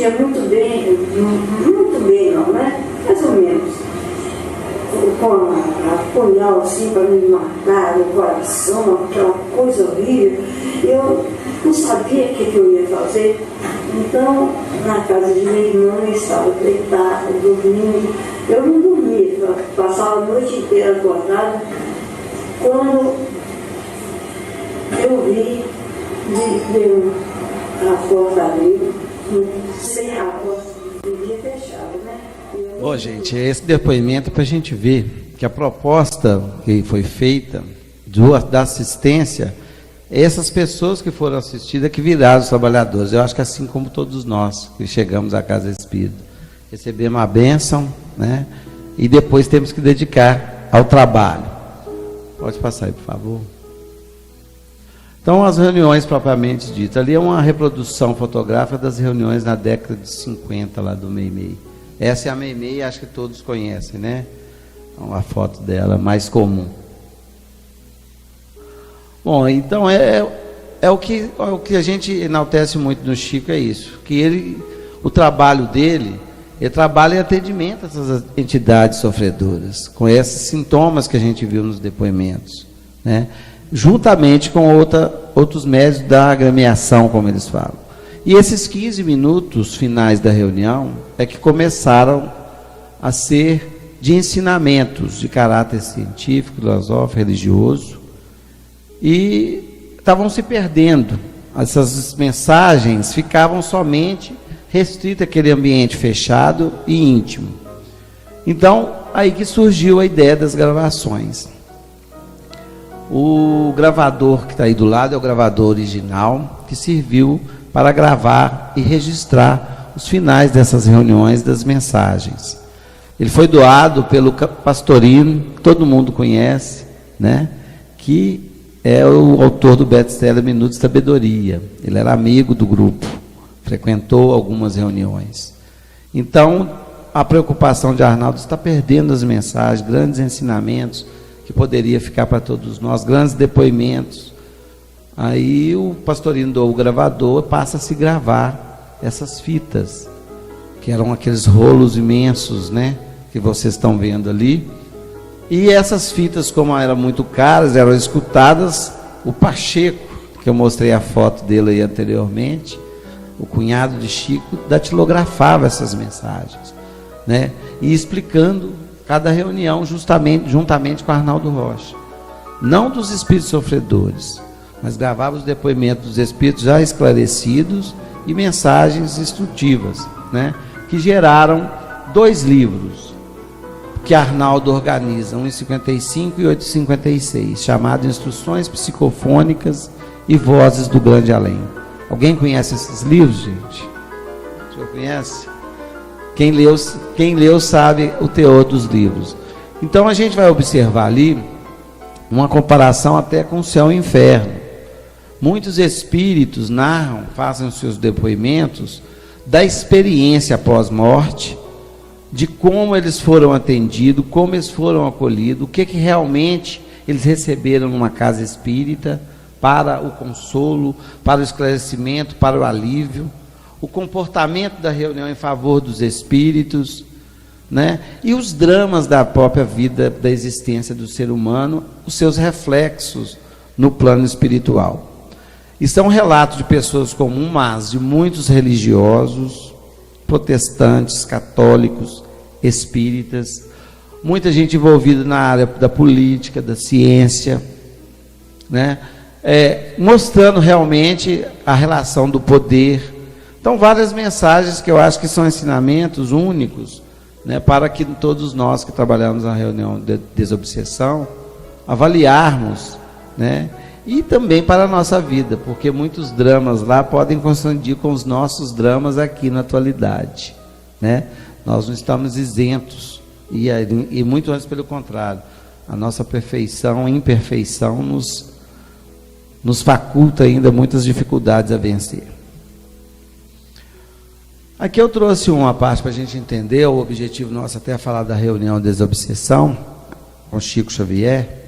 sentia muito bem não, né? Mais ou menos. Com a punhal assim para me matar no coração, aquela coisa horrível. Eu não sabia o que eu ia fazer. Então, na casa de minha irmã, eu estava deitada, dormindo. Eu não dormia, eu passava a noite inteira acordada. Quando eu vi, a porta abriu, sem a porta, devia fechada, né? Bom, gente, esse depoimento é para a gente ver que a proposta que foi feita da assistência, essas pessoas que foram assistidas que viraram os trabalhadores. Eu acho que assim como todos nós que chegamos à Casa Espírita, recebemos a bênção, né? E depois temos que dedicar ao trabalho. Pode passar aí, por favor. Então, as reuniões propriamente ditas, ali é uma reprodução fotográfica das reuniões na década de 50 lá do Meimei. Essa é a Meimei, acho que todos conhecem, né? Uma foto dela mais comum. Bom, então o que a gente enaltece muito no Chico é isso, que o trabalho dele, ele trabalha em atendimento a essas entidades sofredoras, com esses sintomas que a gente viu nos depoimentos, né? Juntamente com outros médios da agremiação, como eles falam. E esses 15 minutos finais da reunião é que começaram a ser de ensinamentos de caráter científico, filosófico, religioso, e estavam se perdendo. Essas mensagens ficavam somente restritas àquele ambiente fechado e íntimo. Então, aí que surgiu a ideia das gravações. O gravador que está aí do lado é o gravador original, que serviu para gravar e registrar os finais dessas reuniões, das mensagens. Ele foi doado pelo Pastorino, que todo mundo conhece, né? Que é o autor do best-seller Minutos de Sabedoria. Ele era amigo do grupo, frequentou algumas reuniões. Então, a preocupação de Arnaldo está perdendo as mensagens, grandes ensinamentos, que poderia ficar para todos nós, grandes depoimentos. Aí o Pastorino do gravador passa a se gravar essas fitas, que eram aqueles rolos imensos, né, que vocês estão vendo ali. E essas fitas, como eram muito caras, eram escutadas. O Pacheco, que eu mostrei a foto dele aí anteriormente, o cunhado de Chico, datilografava essas mensagens, né, e explicando cada reunião juntamente com Arnaldo Rocha, não dos espíritos sofredores, mas gravava os depoimentos dos espíritos já esclarecidos e mensagens instrutivas, né, que geraram 2 livros que Arnaldo organiza, um em 55 e outro em 56, chamado Instruções Psicofônicas e Vozes do Grande Além. Alguém conhece esses livros, gente? O senhor conhece? Quem leu sabe o teor dos livros. Então a gente vai observar ali uma comparação até com o céu e o inferno. Muitos espíritos narram, fazem os seus depoimentos da experiência pós-morte, de como eles foram atendidos, como eles foram acolhidos, o que realmente eles receberam numa casa espírita para o consolo, para o esclarecimento, para o alívio, o comportamento da reunião em favor dos espíritos, né? E os dramas da própria vida, da existência do ser humano, os seus reflexos no plano espiritual. Isso é um relato de pessoas comuns, mas de muitos religiosos, protestantes, católicos, espíritas, muita gente envolvida na área da política, da ciência, né? Mostrando realmente a relação do poder. Então, várias mensagens que eu acho que são ensinamentos únicos, né, para que todos nós que trabalhamos na reunião de desobsessão avaliarmos, né, e também para a nossa vida, porque muitos dramas lá podem coincidir com os nossos dramas aqui na atualidade, né? Nós não estamos isentos, e muito antes pelo contrário, a nossa perfeição, imperfeição nos faculta ainda muitas dificuldades a vencer. Aqui eu trouxe uma parte para a gente entender, o objetivo nosso até é falar da reunião de desobsessão com Chico Xavier.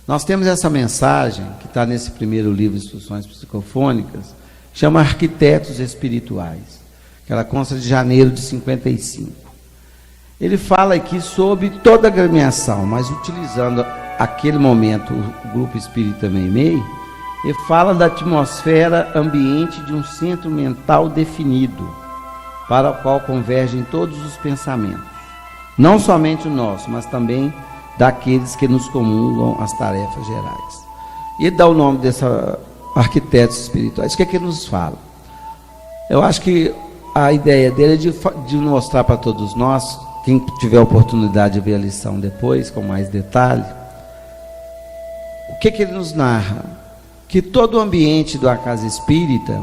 Nós temos essa mensagem, que está nesse primeiro livro, Instruções Psicofônicas, chama Arquitetos Espirituais, que ela consta de janeiro de 55. Ele fala aqui sobre toda a agremiação, mas utilizando aquele momento o grupo espírita Meimei, ele fala da atmosfera ambiente de um centro mental definido, para o qual convergem todos os pensamentos, não somente o nosso, mas também daqueles que nos comungam as tarefas gerais. E ele dá o nome desses arquitetos espirituais. O que é que ele nos fala? Eu acho que a ideia dele é de mostrar para todos nós, quem tiver a oportunidade de ver a lição depois, com mais detalhe, o que é que ele nos narra? Que todo o ambiente da casa espírita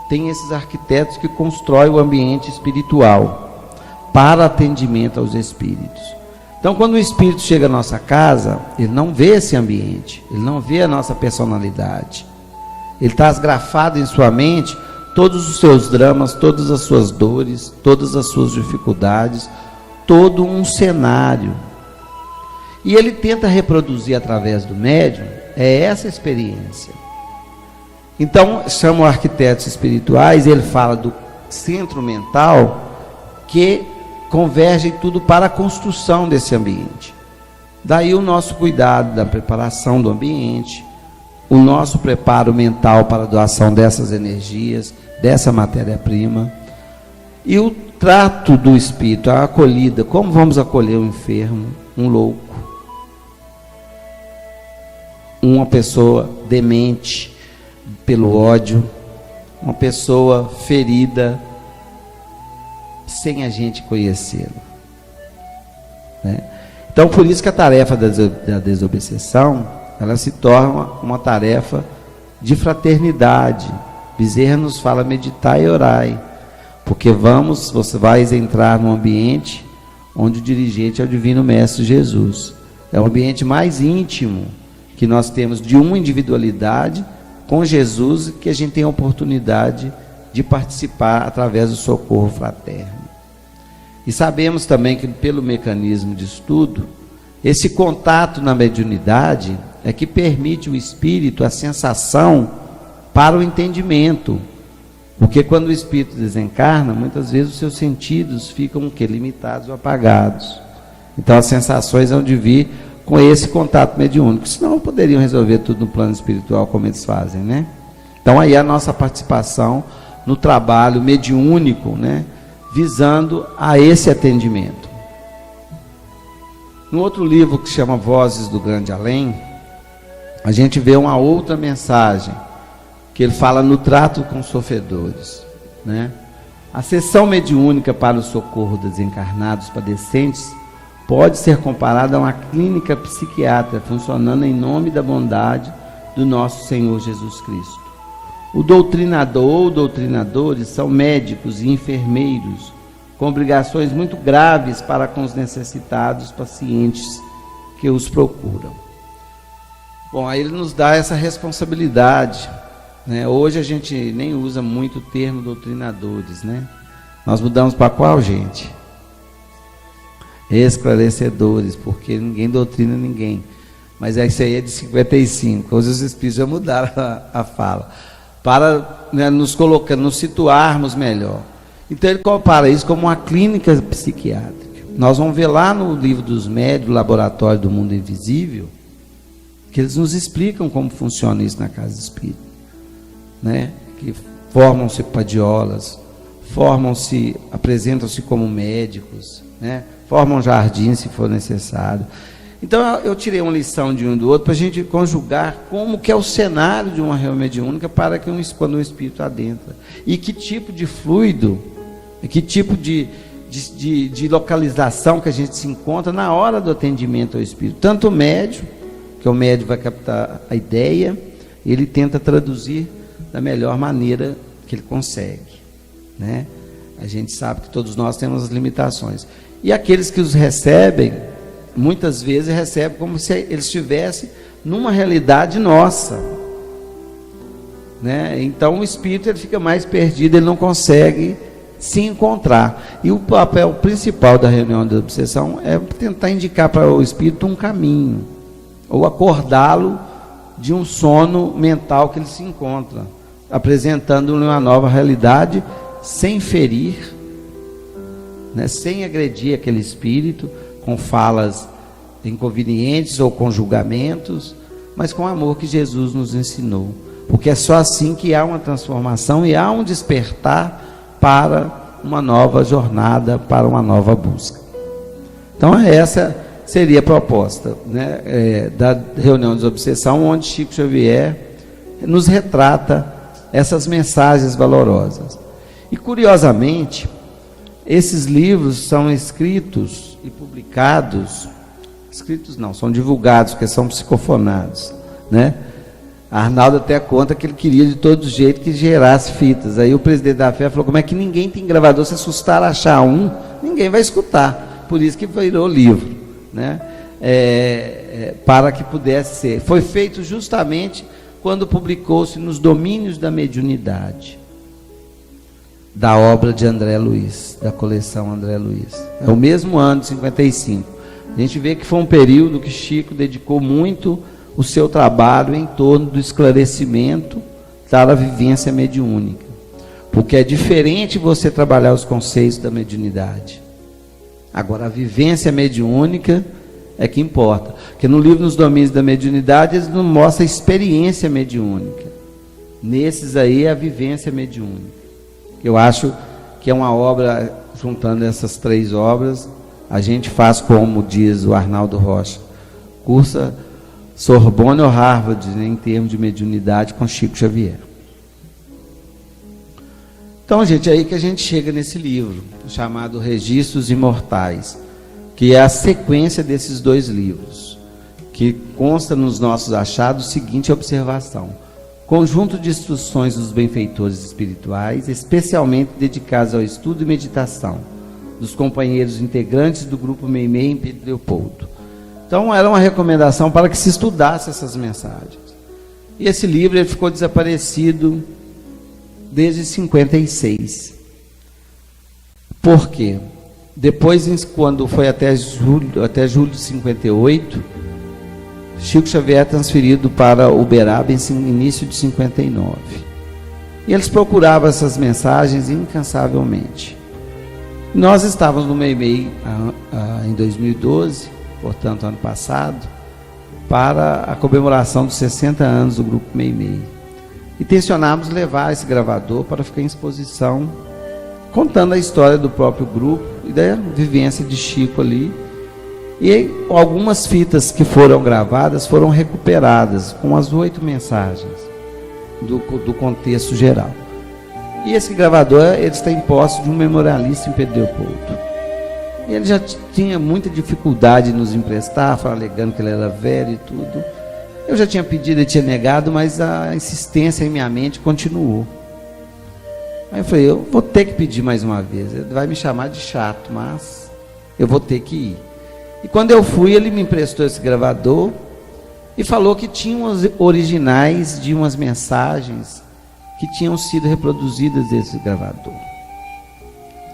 tem esses arquitetos que constroem o ambiente espiritual para atendimento aos espíritos. Então, quando o espírito chega à nossa casa, ele não vê esse ambiente, ele não vê a nossa personalidade. Ele está esgrafado em sua mente todos os seus dramas, todas as suas dores, todas as suas dificuldades, todo um cenário. E ele tenta reproduzir através do médium essa experiência. Então, chamam arquitetos espirituais, ele fala do centro mental que converge tudo para a construção desse ambiente. Daí o nosso cuidado da preparação do ambiente, o nosso preparo mental para a doação dessas energias, dessa matéria-prima, e o trato do espírito, a acolhida, como vamos acolher um enfermo, um louco, uma pessoa demente pelo ódio, uma pessoa ferida, sem a gente conhecê-lo, né? Então, por isso que a tarefa da desobsessão, ela se torna uma tarefa de fraternidade. Bezerra nos fala: meditai e orai, porque você vai entrar num ambiente onde o dirigente é o Divino Mestre Jesus. É o ambiente mais íntimo que nós temos de uma individualidade com Jesus, que a gente tem a oportunidade de participar através do socorro fraterno. E sabemos também que, pelo mecanismo de estudo, esse contato na mediunidade é que permite o espírito a sensação para o entendimento. Porque quando o espírito desencarna, muitas vezes os seus sentidos ficam limitados ou apagados. Então as sensações vão de vir com esse contato mediúnico, senão poderiam resolver tudo no plano espiritual como eles fazem, né? Então aí a nossa participação no trabalho mediúnico, né, visando a esse atendimento. No outro livro que se chama Vozes do Grande Além, a gente vê uma outra mensagem, que ele fala no trato com os sofredores, né? A sessão mediúnica para o socorro dos encarnados padecentes pode ser comparada a uma clínica psiquiátrica funcionando em nome da bondade do nosso Senhor Jesus Cristo. O doutrinador ou doutrinadores são médicos e enfermeiros com obrigações muito graves para com os necessitados pacientes que os procuram. Bom, aí ele nos dá essa responsabilidade, né? Hoje a gente nem usa muito o termo doutrinadores, né? Nós mudamos para qual, gente? Esclarecedores, porque ninguém doutrina ninguém. Mas isso aí é de 55. Hoje os espíritos já mudaram a fala, para, né, nos situarmos melhor. Então ele compara isso como uma clínica psiquiátrica. Nós vamos ver lá no livro dos médiuns, Laboratório do Mundo Invisível, que eles nos explicam como funciona isso na casa espírita, né? Que formam-se padiolas, apresentam-se como médicos, né? Formam jardins se for necessário. Então eu tirei uma lição de um e do outro para a gente conjugar como que é o cenário de uma reunião mediúnica para que quando um espírito adentra. E que tipo de fluido, que tipo de localização que a gente se encontra na hora do atendimento ao espírito. Tanto o médium, que o médium vai captar a ideia, ele tenta traduzir da melhor maneira que ele consegue, né? A gente sabe que todos nós temos as limitações. E aqueles que os recebem, muitas vezes recebem como se eles estivessem numa realidade nossa, né? Então o espírito ele fica mais perdido, ele não consegue se encontrar. E o papel principal da reunião de obsessão é tentar indicar para o espírito um caminho, ou acordá-lo de um sono mental que ele se encontra, apresentando-lhe uma nova realidade sem ferir, né, sem agredir aquele espírito, com falas inconvenientes ou com julgamentos, mas com o amor que Jesus nos ensinou. Porque é só assim que há uma transformação e há um despertar para uma nova jornada, para uma nova busca. Então essa seria a proposta, né, da reunião de obsessão, onde Chico Xavier nos retrata essas mensagens valorosas. E curiosamente, esses livros são escritos e publicados, escritos não, são divulgados, porque são psicofonados, né? Arnaldo até conta que ele queria de todo jeito que gerasse fitas. Aí o presidente da FE falou: como é que ninguém tem gravador? Se assustar achar um, ninguém vai escutar. Por isso que virou livro, né? Para que pudesse ser. Foi feito justamente quando publicou-se Nos Domínios da Mediunidade, da obra de André Luiz, da coleção André Luiz. É o mesmo ano de 55. A gente vê que foi um período que Chico dedicou muito o seu trabalho em torno do esclarecimento da vivência mediúnica. Porque é diferente você trabalhar os conceitos da mediunidade. Agora, a vivência mediúnica é que importa. Porque no livro Nos Domínios da Mediunidade, eles não mostram a experiência mediúnica. Nesses aí é a vivência mediúnica. Eu acho que é uma obra, juntando essas três obras, a gente faz, como diz o Arnaldo Rocha, cursa Sorbonne ou Harvard, né, em termos de mediunidade, com Chico Xavier. Então, gente, é aí que a gente chega nesse livro, chamado Registros Imortais, que é a sequência desses dois livros, que consta nos nossos achados a seguinte observação: conjunto de instruções dos benfeitores espirituais, especialmente dedicados ao estudo e meditação dos companheiros integrantes do grupo Meimei em Pedro Leopoldo. Então era uma recomendação para que se estudasse essas mensagens. E esse livro ele ficou desaparecido desde 56. Por quê? Depois, quando foi até julho de 58, Chico Xavier é transferido para Uberaba em início de 59. E eles procuravam essas mensagens incansavelmente. Nós estávamos no Meimei em 2012, portanto, ano passado, para a comemoração dos 60 anos do Grupo Meimei. E tencionávamos levar esse gravador para ficar em exposição, contando a história do próprio grupo e da vivência de Chico ali. E algumas fitas que foram gravadas foram recuperadas com as 8 mensagens do contexto geral. E esse gravador, ele está em posse de um memorialista em Pedro Leopoldo. E ele já tinha muita dificuldade em nos emprestar, alegando que ele era velho e tudo. Eu já tinha pedido, ele tinha negado, mas a insistência em minha mente continuou. Aí eu falei: eu vou ter que pedir mais uma vez. Ele vai me chamar de chato, mas eu vou ter que ir. E quando eu fui, ele me emprestou esse gravador e falou que tinha umas originais de umas mensagens que tinham sido reproduzidas desse gravador.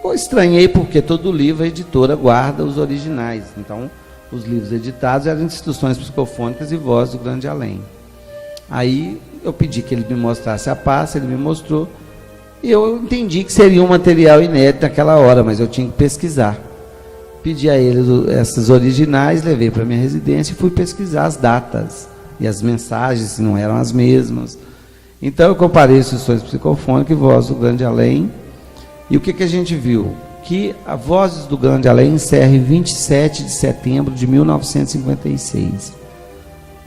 Eu estranhei, porque todo livro a editora guarda os originais. Então, os livros editados eram instruções psicofônicas e Voz do Grande Além. Aí eu pedi que ele me mostrasse a pasta, ele me mostrou, e eu entendi que seria um material inédito naquela hora, mas eu tinha que pesquisar. Pedi a ele essas originais, levei para minha residência e fui pesquisar as datas e as mensagens, se não eram as mesmas. Então eu comparei instruções psicofônicas e Voz do Grande Além. E o que a gente viu? Que a Vozes do Grande Além encerra em 27 de setembro de 1956.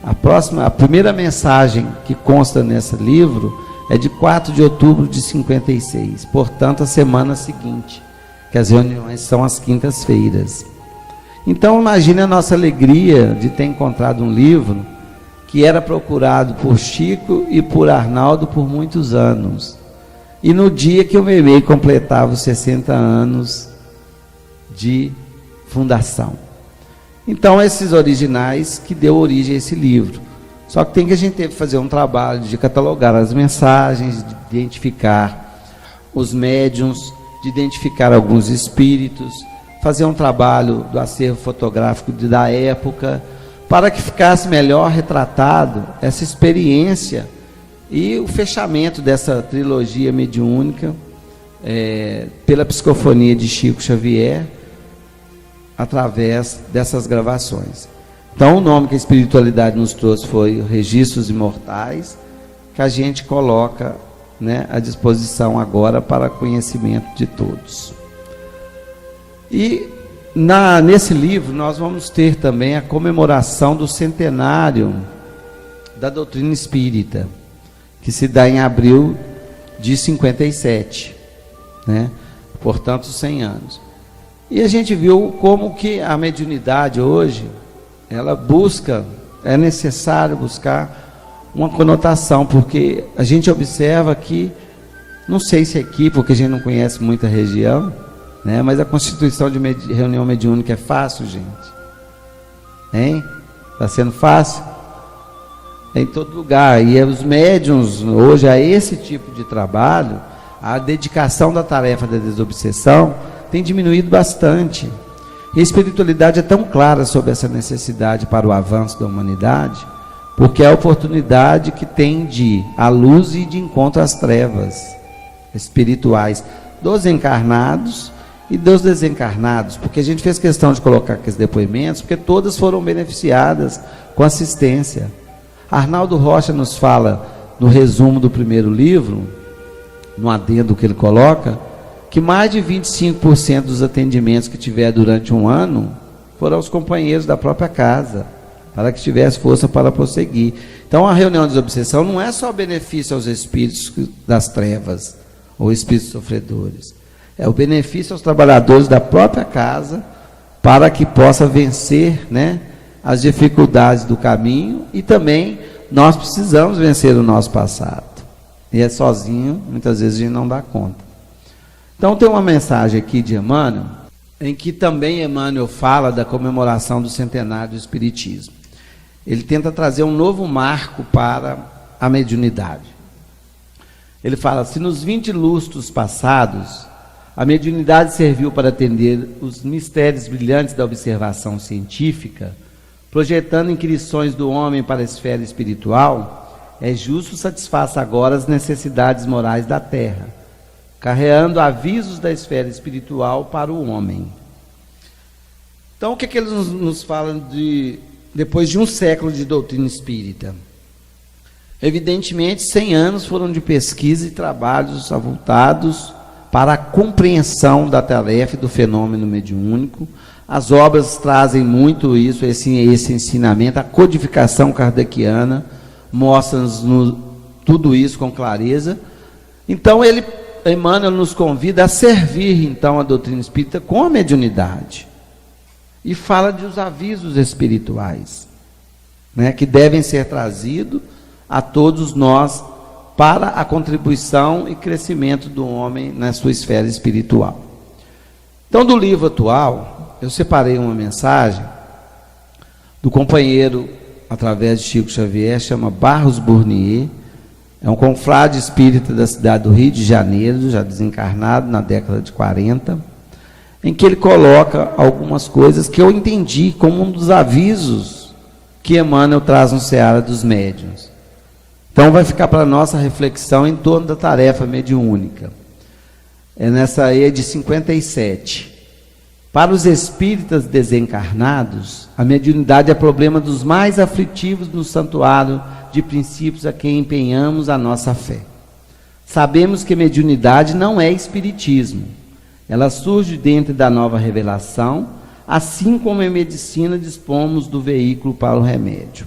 A primeira mensagem que consta nesse livro é de 4 de outubro de 56, portanto a semana seguinte, que as reuniões são às quintas-feiras. Então imagine a nossa alegria de ter encontrado um livro que era procurado por Chico e por Arnaldo por muitos anos. E no dia que o Meimei completava os 60 anos de fundação. Então, esses originais que deu origem a esse livro. Só que a gente teve que fazer um trabalho de catalogar as mensagens, de identificar os médiuns, de identificar alguns espíritos, fazer um trabalho do acervo fotográfico da época, para que ficasse melhor retratado essa experiência e o fechamento dessa trilogia mediúnica pela psicofonia de Chico Xavier, através dessas gravações. Então, o nome que a espiritualidade nos trouxe foi Registros Imortais, que a gente coloca, né, à disposição agora para conhecimento de todos. E nesse livro nós vamos ter também a comemoração do centenário da doutrina espírita, que se dá em abril de 57, né? Portanto, 100 anos. E a gente viu como que a mediunidade hoje, ela busca, é necessário buscar uma conotação, porque a gente observa que, não sei se aqui, porque a gente não conhece muita região, né, mas a constituição de reunião mediúnica é fácil, gente? Hein? Está sendo fácil? É em todo lugar. E os médiuns, hoje, a esse tipo de trabalho, a dedicação da tarefa da desobsessão tem diminuído bastante. E a espiritualidade é tão clara sobre essa necessidade para o avanço da humanidade, porque é a oportunidade que tem de ir à luz e de encontro às trevas espirituais dos encarnados e dos desencarnados, porque a gente fez questão de colocar aqui os depoimentos, porque todas foram beneficiadas com assistência. Arnaldo Rocha nos fala, no resumo do primeiro livro, no adendo que ele coloca, que mais de 25% dos atendimentos que tiver durante um ano foram os companheiros da própria casa, para que tivesse força para prosseguir. Então, a reunião de desobsessão não é só benefício aos espíritos das trevas, ou espíritos sofredores, é o benefício aos trabalhadores da própria casa, para que possa vencer, né, as dificuldades do caminho, e também nós precisamos vencer o nosso passado, e é sozinho, muitas vezes a gente não dá conta. Então tem uma mensagem aqui de Emmanuel, em que também Emmanuel fala da comemoração do centenário do Espiritismo. Ele tenta trazer um novo marco para a mediunidade. Ele fala: se nos 20 lustros passados, a mediunidade serviu para atender os mistérios brilhantes da observação científica, projetando inquirições do homem para a esfera espiritual, é justo satisfaça agora as necessidades morais da terra, carreando avisos da esfera espiritual para o homem. Então, o que é que eles nos falam depois de um século de doutrina espírita? Evidentemente, 100 anos foram de pesquisa e trabalhos avultados para a compreensão da tarefa e do fenômeno mediúnico. As obras trazem muito isso, esse ensinamento, a codificação kardeciana mostra-nos tudo isso com clareza. Então, Emmanuel nos convida a servir, então, a doutrina espírita com a mediunidade. E fala dos avisos espirituais, né, que devem ser trazidos a todos nós para a contribuição e crescimento do homem na sua esfera espiritual. Então, do livro atual, eu separei uma mensagem do companheiro, através de Chico Xavier, chama Barros Burnier. É um confrade espírita da cidade do Rio de Janeiro, já desencarnado na década de 40, em que ele coloca algumas coisas que eu entendi como um dos avisos que Emmanuel traz no Seara dos Médiuns. Então vai ficar para a nossa reflexão em torno da tarefa mediúnica. É nessa aí de 57. Para os espíritas desencarnados, a mediunidade é problema dos mais aflitivos no santuário de princípios a quem empenhamos a nossa fé. Sabemos que mediunidade não é espiritismo. Ela surge dentro da nova revelação, assim como em medicina dispomos do veículo para o remédio.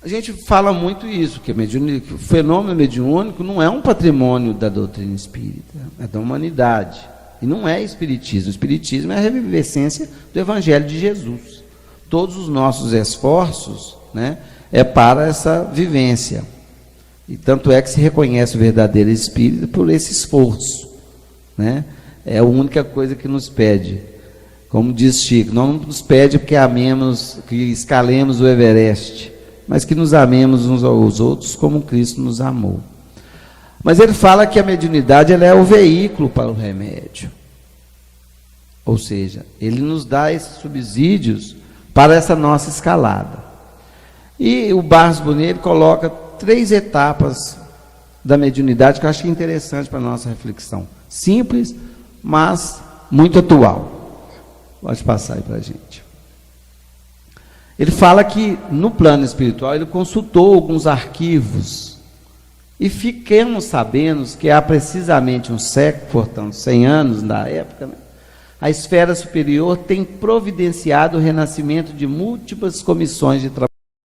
A gente fala muito isso, que o fenômeno mediúnico não é um patrimônio da doutrina espírita, é da humanidade. E não é espiritismo. O espiritismo é a revivescência do Evangelho de Jesus. Todos os nossos esforços, né, é para essa vivência. E tanto é que se reconhece o verdadeiro espírito por esse esforço, né? É a única coisa que nos pede. Como diz Chico, não nos pede porque amemos, que escalemos o Everest, mas que nos amemos uns aos outros como Cristo nos amou. Mas ele fala que a mediunidade ela é o veículo para o remédio. Ou seja, ele nos dá esses subsídios para essa nossa escalada. E o Barros Burnier coloca 3 etapas da mediunidade que eu acho interessante para a nossa reflexão. Simples, mas muito atual. Pode passar aí para a gente. Ele fala que no plano espiritual ele consultou alguns arquivos e fiquemos sabendo que há precisamente um século, portanto 100 anos da época, né, a esfera superior tem providenciado o renascimento de múltiplas comissões de trabalho